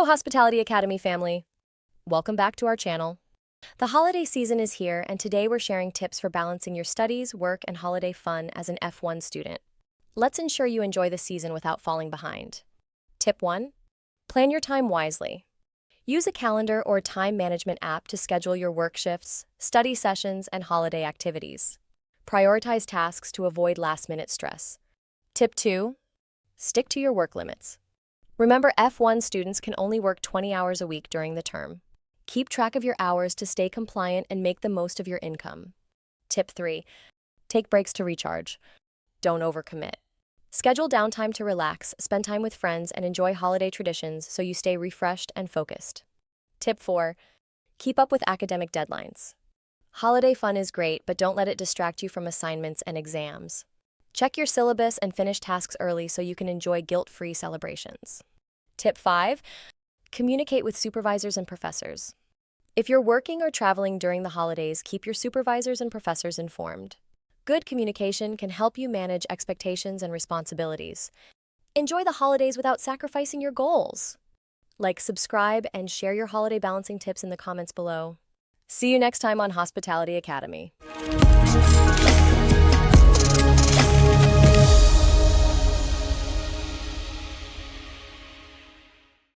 Hello, Hospitality Academy family. Welcome back to our channel. The holiday season is here, and today we're sharing tips for balancing your studies, work, and holiday fun as an F-1 student. Let's ensure you enjoy the season without falling behind. Tip 1. Plan your time wisely. Use a calendar or time management app to schedule your work shifts, study sessions, and holiday activities. Prioritize tasks to avoid last-minute stress. Tip 2. Stick to your work limits. Remember, F-1 students can only work 20 hours a week during the term. Keep track of your hours to stay compliant and make the most of your income. Tip 3. Take breaks to recharge. Don't overcommit. Schedule downtime to relax, spend time with friends, and enjoy holiday traditions so you stay refreshed and focused. Tip 4. Keep up with academic deadlines. Holiday fun is great, but don't let it distract you from assignments and exams. Check your syllabus and finish tasks early so you can enjoy guilt-free celebrations. Tip 5. Communicate with supervisors and professors. If you're working or traveling during the holidays, keep your supervisors and professors informed. Good communication can help you manage expectations and responsibilities. Enjoy the holidays without sacrificing your goals. Like, subscribe, and share your holiday balancing tips in the comments below. See you next time on Hospitality Academy.